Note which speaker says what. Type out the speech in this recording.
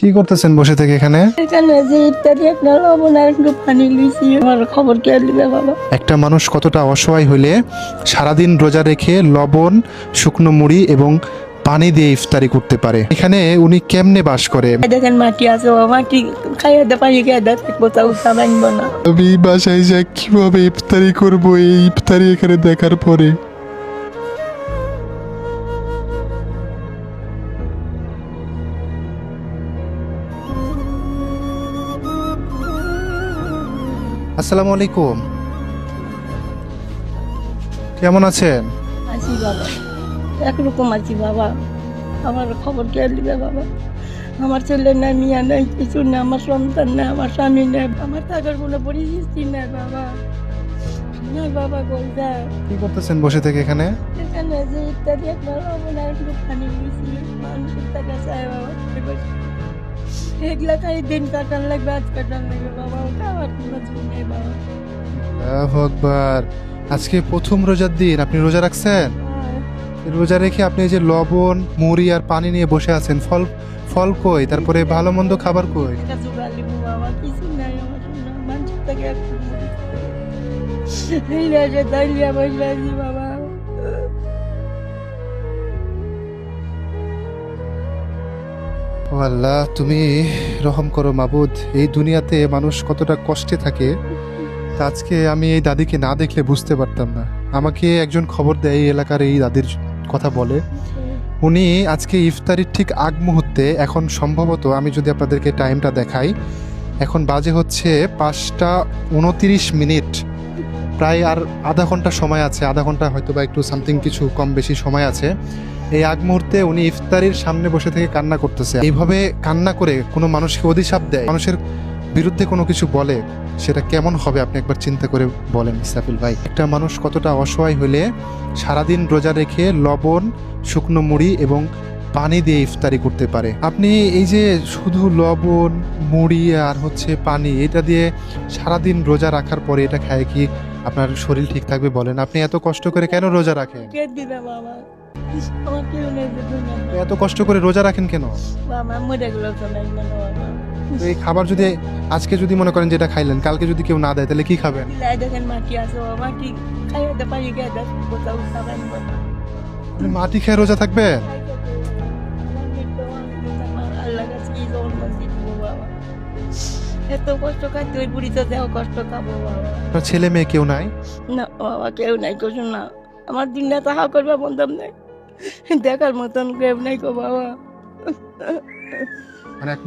Speaker 1: কি করতেছেন বসে থেকে এখানে?
Speaker 2: এখানে যে ইত্যাদি একটা লবণ আর একটু পানি লুইছি, আমার খবর কে দিবে বাবা?
Speaker 1: একটা মানুষ কতটা অসহায় হলে সারাদিন রোজা রেখে লবণ, শুকনো মুড়ি এবং পানি দিয়ে ইফতারি করতে পারে। এখানে উনি কেমনে বাস করে?
Speaker 2: দেখেন মাটি আছে, ও মাটি খাইয়ে দে, পানি খাইয়ে দে, কোথাও উঠা ভাঙব না।
Speaker 1: আমি বাসায় যাই কিভাবে ইফতারি করব এই ইফতারি এখানে দেখার পরে? আসসালামু আলাইকুম, কেমন আছেন?
Speaker 2: আছি বাবা, একরকম আছি বাবা। আমার খবর কে দিবে বাবা? আমার ছেলে নাই, মিয়া নাই, কিছু নেই, আমার সন্তান নেই, আমার স্বামী নেই, আমার থাকার কোনো পরিস্থিতি নেই বাবা। নাই বাবা, গোলদা
Speaker 1: কি করতেছেন বসে থেকে এখানে?
Speaker 2: এখানে যে ইত্যাদি একটা লবণ আর একটু পানি লুইছি, মানুষের টাকা চাই বাবা। এগুলা খাই দিন কাটান লাগবে, আজ কাটান লাগবে বাবা, খাওয়ার কোনো কিছু নেই বাবা।
Speaker 1: আল্লাহু আকবার। আজকে প্রথম রোজার দিন, আপনি রোজা রাখছেন? রোজা রেখে আপনি এই যে লবণ, মুড়ি আর পানি নিয়ে বসে আছেন। ফল ফল কই? তারপরে ভালো মন্দ খাবার কই?
Speaker 2: এটা জোগালি বাবা, কিছু নাই আমার শোনা, মানুষের থেকে একটু এই রাজা দাঁড়িয়ে বসে আছি বাবা।
Speaker 1: ও আল্লাহ, তুমি রহম করো মাবুদ। এই দুনিয়াতে মানুষ কতটা কষ্টে থাকে তা আজকে আমি এই দাদিকে না দেখলে বুঝতে পারতাম না। আমাকে একজন খবর দেয়, এই এলাকার এই দাদির কথা বলে। উনি আজকে ইফতারির ঠিক আগ মুহূর্তে, এখন সম্ভবত আমি যদি আপনাদেরকে টাইমটা দেখাই, এখন বাজে হচ্ছে 5টা 29 মিনিট। প্রায় আর আধা ঘন্টা সময় আছে, আধা ঘন্টা হয়তো বা একটু সামথিং কিছু কম বেশি সময় আছে। এই আগ মুহূর্তে উনি ইফতারির সামনে বসে থেকে কান্না করতেছে। এইভাবে কান্না করে কোনো মানুষকে অভিশাপ দেয়, মানুষের বিরুদ্ধে কোনো কিছু বলে, সেটা কেমন হবে আপনি একবার চিন্তা করে বলেন ইসরাফিল ভাই। একটা মানুষ কতটা অসহায় হলে সারাদিন রোজা রেখে লবণ, শুকনো মুড়ি এবং পানি দিয়ে ইফতারি করতে পারে। আপনি এই যে শুধু লবণ, মুড়ি আর হচ্ছে পানি, এটা দিয়ে সারাদিন রোজা রাখার পরে এটা খায় কি আপনার শরীর ঠিক থাকবে বলেন? আপনি এত কষ্ট করে কেন রোজা রাখেন?
Speaker 2: কে দিবে বাবা? আমার কেউ নেই যে দুনিয়াতে।
Speaker 1: এত কষ্ট করে রোজা রাখেন কেন?
Speaker 2: বাবা মরে গেল তো নাই মনে বাবা।
Speaker 1: তো এই খাবার যদি আজকে যদি মনে করেন যেটা খাইলেন, কালকে যদি কেউ না দেয় তাহলে কি খাবেন?
Speaker 2: বিলাই দেখেন মাটি আছে, ও মাটি খাইয়ে দে, পানি খাইয়ে দে, কোথাও উঠা ভাঙব না।
Speaker 1: আপনি মাটি খেয়ে রোজা থাকবেন?
Speaker 2: আল্লাহ কাছে কি জবান দিব বাবা? এত কষ্ট খাইতে ওই বুড়ি তো দেও কষ্ট খাবো বাবা।
Speaker 1: আপনার ছেলে মেয়ে কেউ নাই?
Speaker 2: না বাবা, কেউ নাই, কিছু না। আমার দিনটা তাহা করবা বন্ধম নাই, দেখার মতন কেউ নাই গো বাবা।
Speaker 1: মানে এক